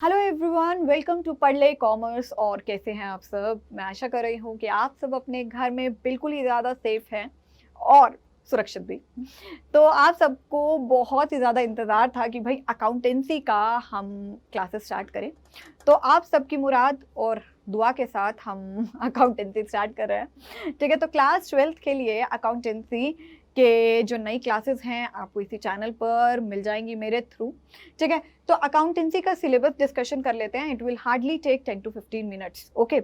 Hello everyone, welcome to पढ़ले commerce. और कैसे हैं आप सब? मैं आशा कर रही हूँ कि आप सब अपने घर में बिल्कुल ही ज़्यादा सेफ हैं और सुरक्षित भी। तो आप सबको बहुत ही ज़्यादा इंतज़ार था कि भाई अकाउंटेंसी का हम क्लासेस स्टार्ट करें। तो आप सबकी मुराद और दुआ के साथ हम अकाउंटेंसी स्टार्ट कर रहे हैं। ठीक है, तो क्लास 12th के लिए अकाउंटेंसी के जो नई क्लासेस हैं आपको इसी चैनल पर मिल जाएंगी मेरे थ्रू। ठीक है, तो अकाउंटेंसी का सिलेबस डिस्कशन कर लेते हैं। It will hardly take 10 to 15 minutes. Okay,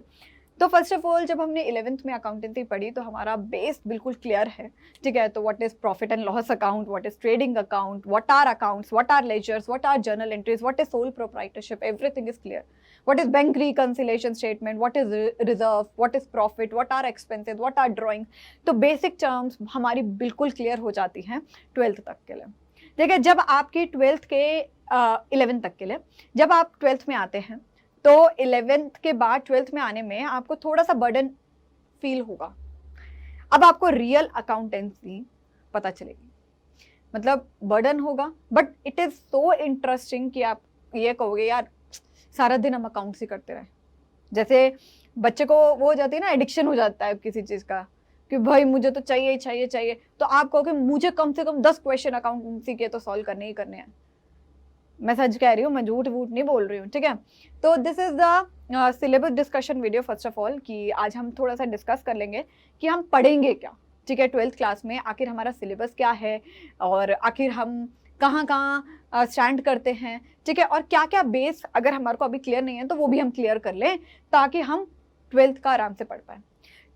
तो फर्स्ट ऑफ ऑल जब हमने 11th में अकाउंटेंसी पढ़ी तो हमारा बेस बिल्कुल क्लियर है। ठीक है, तो what is profit and loss account, what is trading account, what are accounts, what are ledgers, what are journal entries, what is sole proprietorship, everything is clear. What is bank reconciliation statement, what is reserve, what is profit, what are expenses, what are drawing. तो basic terms हमारी बिल्कुल clear हो जाती हैं 12th तक के लिए। देखिए, जब आपकी 12th के 11th तक के लिए जब आप 12th में आते हैं तो 11th के बाद 12th में आने में आपको थोड़ा सा बर्डन फील होगा। अब आपको रियल अकाउंटेंसी पता चलेगी, मतलब बर्डन होगा, but it is so interesting कि आप ये कहोगे यार सारा दिन हम अकाउंट्स ही करते रहे। जैसे बच्चे को वो हो जाती है ना, एडिक्शन हो जाता है किसी चीज का कि भाई मुझे तो चाहिए चाहिए चाहिए। तो आप कहोगे मुझे कम से कम 10 क्वेश्चन अकाउंटेंसी के तो सॉल्व करने ही करने हैं। मैं सच कह रही हूँ, मैं झूठ वूठ नहीं बोल रही हूँ। ठीक है, तो this is the syllabus discussion video first of all, कि आज हम थोड़ा सा डिस्कस कर लेंगे कि हम पढ़ेंगे क्या। ठीक है, 12th क्लास में आखिर हमारा सिलेबस क्या है और आखिर हम कहाँ कहाँ स्टैंड करते हैं। ठीक है, और क्या क्या बेस अगर हमारे को अभी क्लियर नहीं है तो वो भी हम क्लियर कर लें ताकि हम 12th का आराम से पढ़ पाए।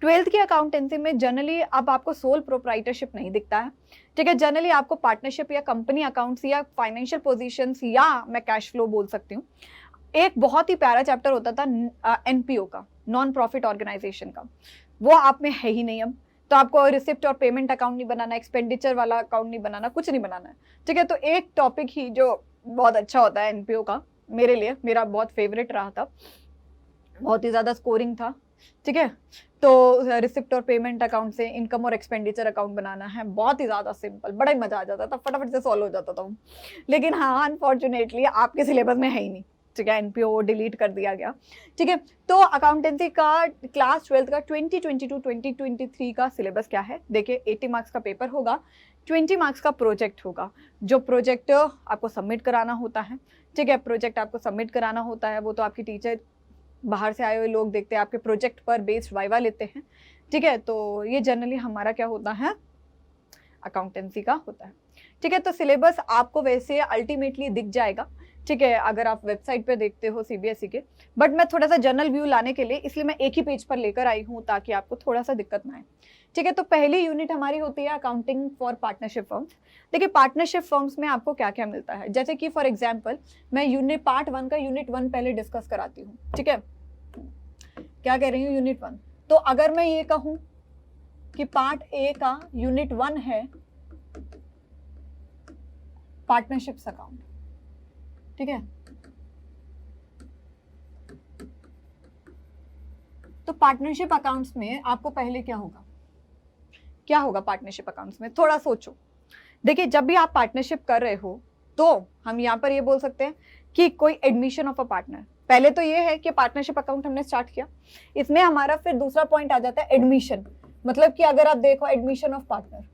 12th की अकाउंटेंसी में जनरली अब आपको सोल प्रोप्राइटरशिप नहीं दिखता है। ठीक है, जनरली आपको पार्टनरशिप या कंपनी अकाउंट्स या फाइनेंशियल पोजीशंस या मैं कैश फ्लो बोल सकती हूँ। एक बहुत ही प्यारा चैप्टर होता था एनपीओ का, नॉन प्रॉफिट ऑर्गेनाइजेशन का, वो आप में है ही नहीं अब। तो आपको रिसिप्ट और पेमेंट अकाउंट नहीं बनाना, एक्सपेंडिचर वाला अकाउंट नहीं बनाना, कुछ नहीं बनाना है। ठीक है, तो एक टॉपिक ही जो बहुत अच्छा होता है एनपीओ का, मेरे लिए मेरा बहुत फेवरेट रहा था, बहुत ही ज्यादा स्कोरिंग था। ठीक है, तो रिसिप्ट और पेमेंट अकाउंट से इनकम और एक्सपेंडिचर अकाउंट बनाना है, बहुत ही ज्यादा सिंपल, बड़ा ही मजा आ जाता था, फटाफट से सॉल्व हो जाता था। लेकिन हाँ, अनफॉर्चुनेटली आपके सिलेबस में है ही नहीं। ठीक है, एनपीओ डिलीट कर दिया गया। ठीक है, तो अकाउंटेंसी का क्लास 12th का 2022-2023 का सिलेबस क्या है? देखिए, 80 मार्क्स का पेपर होगा, 20 मार्क्स का प्रोजेक्ट होगा। जो प्रोजेक्ट आपको सबमिट कराना होता है, ठीक है, प्रोजेक्ट आपको सबमिट कराना होता है, वो तो आपकी टीचर बाहर से आए हुए लोग देखते हैं, आपके प्रोजेक्ट पर बेस्ड वाइवा लेते हैं। ठीक है, तो ये जनरली हमारा क्या होता है, अकाउंटेंसी का होता है। ठीक है, तो सिलेबस आपको वैसे अल्टीमेटली दिख जाएगा। ठीक है, अगर आप वेबसाइट पे देखते हो सीबीएसई के, बट मैं थोड़ा सा जनरल व्यू लाने के लिए इसलिए मैं एक ही पेज पर लेकर आई हूँ ताकि आपको थोड़ा सा दिक्कत ना आए। ठीक है, तो पहली यूनिट हमारी होती है अकाउंटिंग फॉर पार्टनरशिप फर्म्स। देखिए, पार्टनरशिप फर्म्स में आपको क्या क्या मिलता है, जैसे कि फॉर एग्जाम्पल मैं यूनिट पार्ट 1 का यूनिट 1 पहले डिस्कस कराती हूँ। ठीक है, क्या कह रही हूँ, यूनिट 1। तो अगर मैं ये कहूं कि पार्ट ए का यूनिट 1 है पार्टनरशिप्स अकाउंट। ठीक है, तो पार्टनरशिप अकाउंट्स में आपको पहले क्या होगा, क्या होगा पार्टनरशिप अकाउंट्स में, थोड़ा सोचो। देखिए, जब भी आप पार्टनरशिप कर रहे हो तो हम यहाँ पर ये बोल सकते हैं कि कोई एडमिशन ऑफ अ पार्टनर। पहले तो ये है कि पार्टनरशिप अकाउंट हमने स्टार्ट किया, इसमें हमारा फिर दूसरा पॉइंट आ जाता है एडमिशन। मतलब कि अगर आप देखो admission of partner,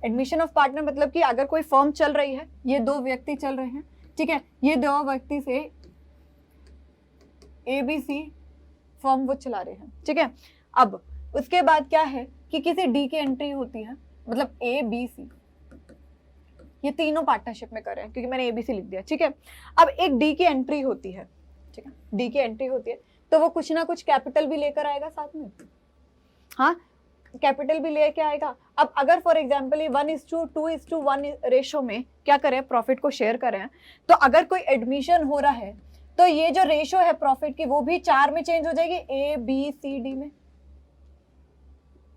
admission of partner मतलब कि अगर कोई फर्म चल रही है, ये दो व्यक्ति चल रहे हैं। ठीक है, ये दो व्यक्ति से एबीसी फर्म वो चला रहे हैं। ठीक है, अब उसके बाद क्या है कि किसी डी की एंट्री होती है, मतलब ए बी सी, ये तीनों पार्टनरशिप में कर रहे हैं क्योंकि मैंने एबीसी लिख दिया। ठीक है, अब एक डी की एंट्री होती है। ठीक है, डी की एंट्री होती है तो वो कुछ ना कुछ कैपिटल भी लेकर आएगा साथ में। हाँ, कैपिटल भी लेके आएगा। अब अगर फॉर एग्जांपल ये 1:2:1 रेशो में क्या करें, प्रॉफिट को शेयर करें, तो अगर कोई एडमिशन हो रहा है तो ये जो रेशो है प्रॉफिट की वो भी 4 में चेंज हो जाएगी, ए बी सी डी में।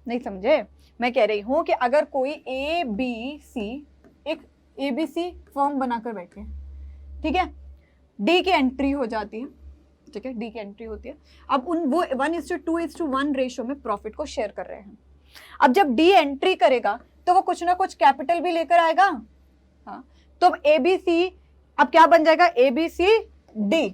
नहीं समझे? मैं कह रही हूं कि अगर कोई ए बी सी एक एबीसी फॉर्म बनाकर बैठे, ठीक है, डी की एंट्री हो जाती है। ठीक है, डी की एंट्री होती है। अब उन वो 1:2:1 रेशो में प्रॉफिट को शेयर कर रहे हैं। अब जब डी एंट्री करेगा तो वो कुछ ना कुछ कैपिटल भी लेकर आएगा। हाँ, तो अब ABC अब क्या बन जाएगा, ABCD,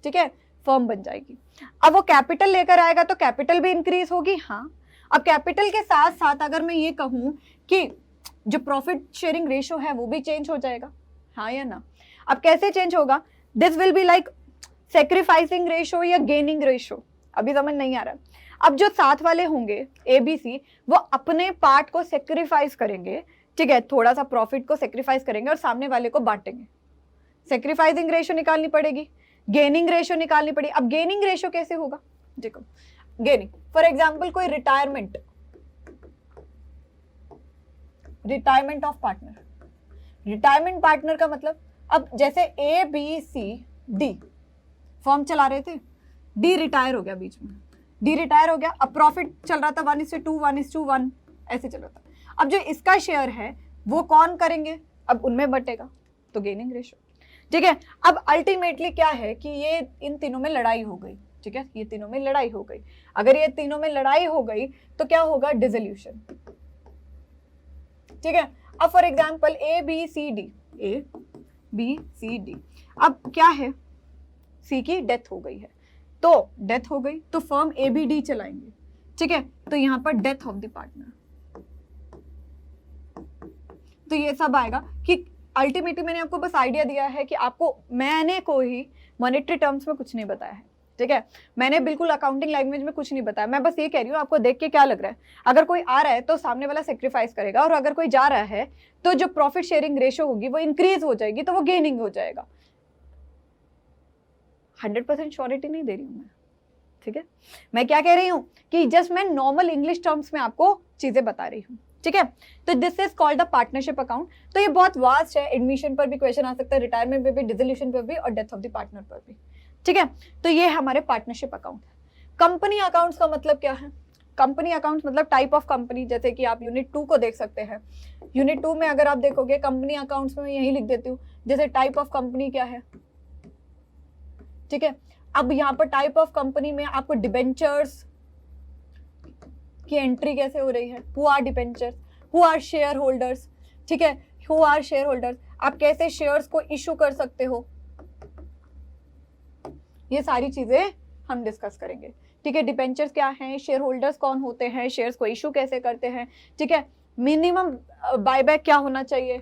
ठीक है, फर्म बन जाएगी। अब वो कैपिटल लेकर आएगा तो कैपिटल भी इंक्रीज होगी। हाँ, अब कैपिटल के साथ साथ अगर मैं ये कहूं कि जो प्रॉफिट शेयरिंग रेशो है वो भी चेंज हो जाएगा, हाँ या ना। अब कैसे चेंज होगा, this will be like sacrificing ratio या गेनिंग रेशो, अभी समझ नहीं आ रहा। अब जो साथ वाले होंगे ABC, वो अपने पार्ट को सेक्रीफाइस करेंगे, ठीक है, थोड़ा सा प्रॉफिट को सेक्रीफाइस करेंगे और सामने वाले को बांटेंगे। सेक्रीफाइसिंग रेशो निकालनी पड़ेगी, गेनिंग रेशो निकालनी पड़ेगी। अब गेनिंग रेशो कैसे होगा, देखो, गेनिंग फॉर एग्जांपल कोई retirement of partner, retirement partner का मतलब, अब जैसे ABCD फर्म चला रहे थे, D रिटायर हो गया बीच में, D रिटायर हो गया, अब प्रॉफिट चल रहा था 1:2 1:1 ऐसे चल रहा था। अब जो इसका शेयर है वो कौन करेंगे, अब उनमें बटेगा, तो गेनिंग रेशो, ठीक है। अब अल्टीमेटली क्या है कि ये इन तीनों में लड़ाई हो गई, ठीक है, ये तीनों में लड़ाई हो गई। अगर ये तीनों में लड़ाई हो गई तो क्या होगा, डिसोल्यूशन, ठीक है। अब फॉर एग्जांपल ABCD, अब क्या है, C की डेथ हो गई है, तो डेथ हो गई तो फर्म ABD चलाएंगे, ठीक है, तो यहां पर डेथ ऑफ द पार्टनर, तो ये सब आएगा कि अल्टीमेटली मैंने आपको बस आइडिया दिया है कि आपको, मैंने कोई मॉनेटरी टर्म्स में कुछ नहीं बताया है, ठीक है, मैंने बिल्कुल अकाउंटिंग लैंग्वेज में कुछ नहीं बताया। मैं बस ये कह रही हूँ, आपको देख के क्या लग रहा है, अगर कोई आ रहा है तो सामने वाला सेक्रीफाइस करेगा, और अगर कोई जा रहा है तो जो प्रॉफिट शेयरिंग रेशो होगी वो इंक्रीज हो जाएगी, तो वो गेनिंग हो जाएगा। 100% श्योरिटी नहीं दे रही हूँ मैं, ठीक है, मैं क्या कह रही हूँ कि जस्ट मैं नॉर्मल इंग्लिश टर्म्स में आपको चीजें बता रही हूँ, ठीक है। तो this is called the partnership account. तो ये बहुत वास्ट है, एडमिशन पर भी क्वेश्चन आ सकता है, रिटायरमेंट पे भी, डिसोल्यूशन पे भी, और डेथ ऑफ द पार्टनर पर भी, ठीक है। तो ये हमारे पार्टनरशिप अकाउंट है। कंपनी अकाउंट्स का मतलब क्या है, कंपनी अकाउंट्स मतलब टाइप ऑफ कंपनी, जैसे कि आप यूनिट 2 को देख सकते हैं। यूनिट 2 में अगर आप देखोगे कंपनी अकाउंट्स में यही लिख देती हूँ, जैसे टाइप ऑफ कंपनी क्या है, ठीक है। अब यहाँ पर टाइप ऑफ कंपनी में आपको डिबेंचर्स की एंट्री कैसे हो रही है, who are debentures, who are share holders, ठीक है, हु आर शेयर होल्डर्स, आप कैसे शेयर्स को इशू कर सकते हो, ये सारी चीजें हम डिस्कस करेंगे, ठीक है। डिबेंचर्स क्या हैं, शेयर होल्डर्स कौन होते हैं, शेयर्स को इशू कैसे करते हैं, ठीक है, मिनिमम बायबैक क्या होना चाहिए,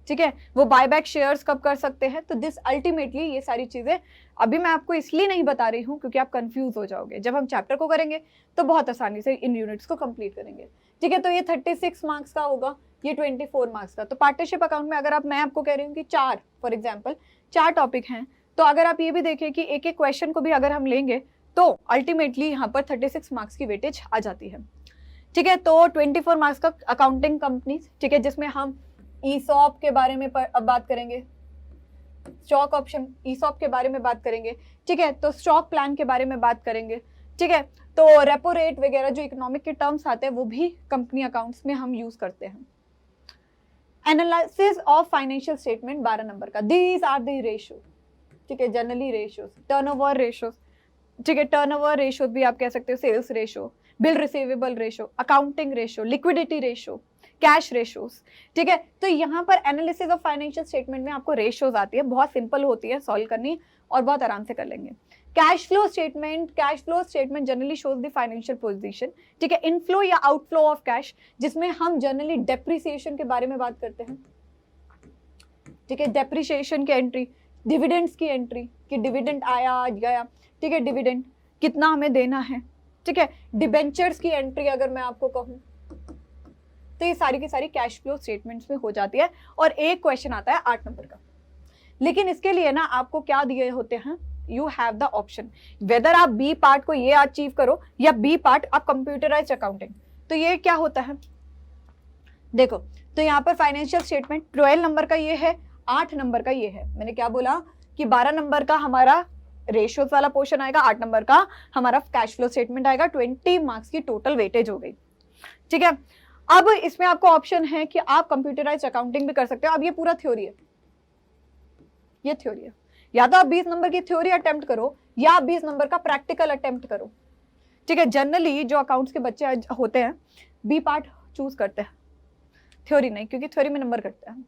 ठीक है, वो बायबैक शेयर्स कब कर सकते हैं। तो दिस अल्टीमेटली ये सारी चीजें अभी मैं आपको इसलिए नहीं बता रही हूँ क्योंकि आप कंफ्यूज हो जाओगे, जब हम चैप्टर को करेंगे तो बहुत आसानी से इन यूनिट्स को कंप्लीट करेंगे, ठीक है। तो ये 36 मार्क्स का होगा, ये 24 मार्क्स का। तो पार्टनरशिप अकाउंट में अगर मैं आपको कह रही हूँ कि 4 फॉर एग्जाम्पल 4 टॉपिक हैं, तो अगर आप ये भी देखें कि एक एक क्वेश्चन को भी अगर हम लेंगे तो अल्टीमेटली यहाँ पर 36 मार्क्स की वेटेज आ जाती है, ठीक है। तो 24 मार्क्स का अकाउंटिंग कंपनी, ठीक है, जिसमें हम ईसॉप के बारे में अब बात करेंगे, स्टॉक ऑप्शन ईसॉप के बारे में बात करेंगे, ठीक है। तो स्टॉक प्लान के बारे में बात करेंगे, ठीक है। तो रेपो रेट वगैरह जो इकोनॉमिक के टर्म्स आते हैं वो भी कंपनी अकाउंट्स में हम यूज करते हैं। Analysis of financial statement 12 number का, दीज आर द रेशियो, ठीक है, जनरली रेशियोज, टर्नओवर रेशियोज, ठीक है, टर्नओवर रेशियो भी आप कह सकते हो, sales ratio, bill receivable ratio, accounting ratio, liquidity ratio, cash ratios, ठीक है। तो यहाँ पर एनालिसिस ऑफ फाइनेंशियल स्टेटमेंट में आपको रेशियोज आती है, बहुत सिंपल होती है सॉल्व करनी और बहुत आराम से कर लेंगे। Cash flow statement generally shows the financial position, ठीक है, इनफ्लो या आउटफ्लो ऑफ कैश, जिसमें हम जनरली डेप्रिसिएशन के बारे में बात करते हैं, ठीक है, डेप्रिसिएशन की एंट्री, डिविडेंड्स की एंट्री कि डिविडेंड आया आज गया, ठीक है, डिविडेंड कितना हमें देना है, ठीक है, डिबेंचर्स की एंट्री अगर मैं आपको कहूँ तो ये सारी की सारी कैश फ्लो स्टेटमेंट्स में हो जाती है। और एक क्वेश्चन आता है 8 नंबर का, लेकिन इसके लिए ना आपको क्या दिए होते हैं, you have the option whether आप बी पार्ट को ये अचीव करो या बी पार्ट आप कंप्यूटराइज्ड अकाउंटिंग। तो ये क्या होता है, देखो, तो यहाँ पर फाइनेंशियल स्टेटमेंट 12 नंबर का ये है, 8 नंबर का ये है। मैंने क्या बोला कि 12 नंबर का हमारा रेशियोज वाला पोर्शन आएगा, 8 नंबर का हमारा कैश फ्लो स्टेटमेंट आएगा। 20 मार्क्स की टोटल वेटेज हो गई, ठीक है। अब इसमें आपको ऑप्शन है कि आप कंप्यूटराइज्ड अकाउंटिंग भी कर सकते हो। अब ये पूरा थ्योरी है, ये थ्योरी है, या तो आप 20 नंबर की थ्योरी अटेम्प्ट करो या आप 20 नंबर का प्रैक्टिकल अटेम्प्ट करो, ठीक है। जनरली जो अकाउंट्स के बच्चे होते हैं बी पार्ट चूज करते हैं, थ्योरी नहीं, क्योंकि थ्योरी में नंबर कटता है।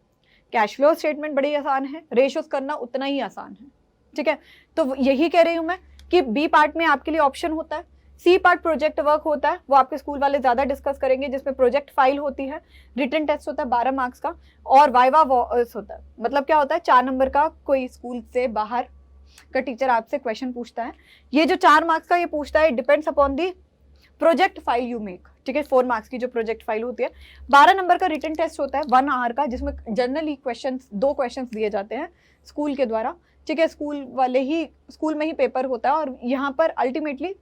कैश फ्लो स्टेटमेंट बड़ी आसान है, रेशियोज करना उतना ही आसान है, ठीक है। तो यही कह रही हूं मैं कि बी पार्ट में आपके लिए ऑप्शन होता है, सी पार्ट प्रोजेक्ट वर्क होता है, वो आपके स्कूल वाले ज्यादा डिस्कस करेंगे, जिसमें प्रोजेक्ट फाइल होती है, रिटन टेस्ट होता है 12 मार्क्स का, और वाइवा होता है। मतलब क्या होता है, 4 नंबर का कोई स्कूल से बाहर का टीचर आपसे क्वेश्चन पूछता है। ये जो 4 मार्क्स का ये पूछता है, depends upon the project file you make, ठीक है। 4 मार्क्स की जो प्रोजेक्ट फाइल होती है। 12 नंबर का रिटन टेस्ट होता है 1 आवर का, जिसमें जनरली क्वेश्चंस 2 क्वेश्चंस दिए जाते हैं स्कूल के द्वारा, ठीक है। स्कूल में ही पेपर होता है, और यहाँ पर अल्टीमेटली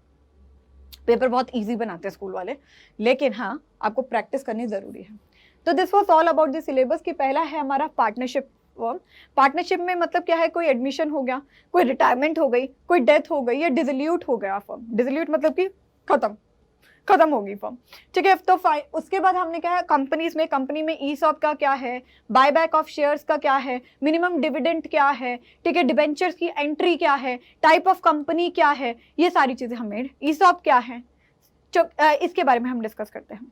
पेपर बहुत इजी बनाते हैं स्कूल वाले, लेकिन हाँ आपको प्रैक्टिस करनी जरूरी है। तो this was all about the syllabus की पहला है हमारा पार्टनरशिप फॉर्म। पार्टनरशिप में मतलब क्या है, कोई एडमिशन हो गया, कोई रिटायरमेंट हो गई, कोई डेथ हो गई, या डिसोल्यूट हो गया फॉर्म। डिसोल्यूट मतलब कि खत्म होगी फॉर्म, ठीक है। तो उसके बाद हमने क्या है, कंपनीज में, कंपनी में ईसॉप का क्या है, बायबैक ऑफ शेयर्स का क्या है, मिनिमम डिविडेंड क्या है, ठीक है, डिबेंचर्स की एंट्री क्या है, टाइप ऑफ कंपनी क्या है, ये सारी चीजें हमें, ईसॉप क्या है, इसके बारे में हम डिस्कस करते हैं,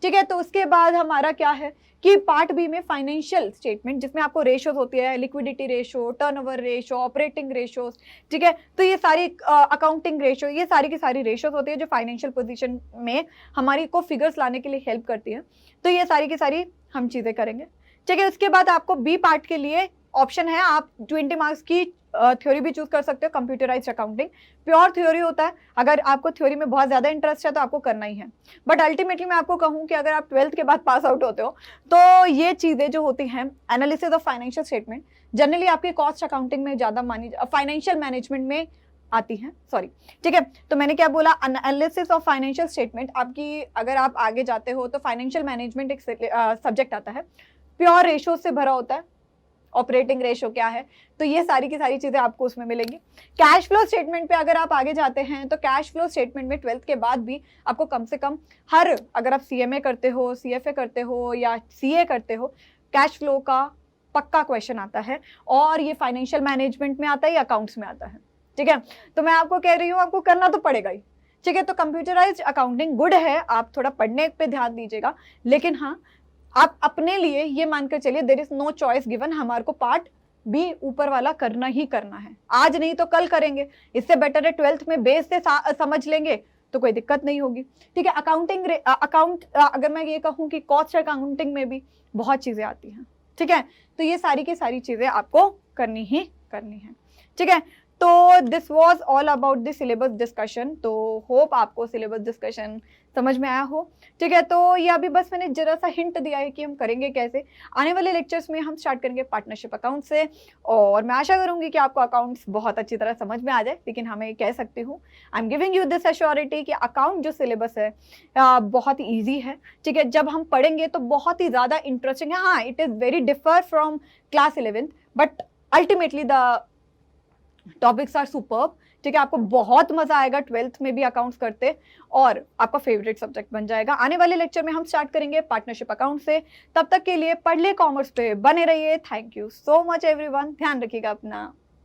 ठीक है। तो उसके बाद हमारा क्या है कि पार्ट बी में फाइनेंशियल स्टेटमेंट, जिसमें आपको रेशियोज होती है, liquidity ratio, turnover ratio, operating ratios, ठीक है। तो ये सारी अकाउंटिंग रेशो, ये सारी की सारी रेशोज होती है जो फाइनेंशियल पोजीशन में हमारी को फिगर्स लाने के लिए हेल्प करती है। तो ये सारी की सारी हम चीजें करेंगे, ठीक है। उसके बाद आपको बी पार्ट के लिए ऑप्शन है, आप 20 मार्क्स की थ्योरी भी चूज कर सकते हो, कंप्यूटराइज्ड अकाउंटिंग प्योर थ्योरी होता है। अगर आपको थ्योरी में बहुत ज्यादा इंटरेस्ट है तो आपको करना ही है, बट अल्टीमेटली मैं आपको कहूं कि अगर आप 12th के बाद पास आउट होते हो तो ये चीजें जो होती हैं, analysis of financial statement generally आपकी कॉस्ट अकाउंटिंग में ज्यादा मानी, फाइनेंशियल मैनेजमेंट में आती है, सॉरी, ठीक है। तो मैंने क्या बोला, एनालिसिस ऑफ फाइनेंशियल स्टेटमेंट आपकी, अगर आप आगे जाते हो तो फाइनेंशियल मैनेजमेंट एक सब्जेक्ट आता है, प्योर रेशो से भरा होता है, ऑपरेटिंग रेशो क्या है, तो ये सारी की सारी चीजें आपको उसमें मिलेंगी। कैश फ्लो स्टेटमेंट पे अगर आप आगे जाते हैं तो कैश फ्लो स्टेटमेंट में 12th के बाद भी आपको कम से कम अगर आप सीएमए करते हो, सीएफए करते हो या सीए करते हो, कैश फ्लो का पक्का क्वेश्चन आता है, और ये फाइनेंशियल मैनेजमेंट में आता है या अकाउंट्स में आता है, ठीक है। तो मैं आपको कह रही हूँ आपको करना तो पड़ेगा ही, ठीक है। तो कंप्यूटराइज्ड अकाउंटिंग गुड है, आप थोड़ा पढ़ने पे ध्यान दीजिएगा, लेकिन हाँ आप अपने लिए ये मानकर चलिए there is no choice given, हमारे को पार्ट बी ऊपर वाला करना ही करना है, आज नहीं तो कल करेंगे। इससे बेटर है 12th में बेस से समझ लेंगे तो कोई दिक्कत नहीं होगी, ठीक है। अकाउंट अगर मैं ये कहूँ कि कॉस्ट अकाउंटिंग में भी बहुत चीजें आती हैं, ठीक है। तो ये सारी की सारी चीजें आपको करनी ही करनी है, ठीक है। तो this was all about the syllabus discussion. तो होप आपको सिलेबस डिस्कशन समझ में आया हो, ठीक है। तो ये अभी बस मैंने जरा सा हिंट दिया है कि हम करेंगे कैसे। आने वाले लेक्चर्स में हम स्टार्ट करेंगे पार्टनरशिप अकाउंट से, और मैं आशा करूंगी कि आपको अकाउंट्स बहुत अच्छी तरह समझ में आ जाए। लेकिन हमें कह सकती हूँ, I am giving you this assurity कि अकाउंट जो सिलेबस है बहुत ही ईजी है, ठीक है। जब हम पढ़ेंगे तो बहुत ही ज़्यादा इंटरेस्टिंग है। हाँ, it is very differ from class 11th, but ultimately the topics are superb, ठीक है। आपको बहुत मजा आएगा 12th में भी अकाउंट्स करते, और आपका फेवरेट सब्जेक्ट बन जाएगा। आने वाले लेक्चर में हम स्टार्ट करेंगे पार्टनरशिप अकाउंट से। तब तक के लिए पढ़ ले कॉमर्स पे बने रहिए। Thank you so much everyone, ध्यान रखिएगा अपना।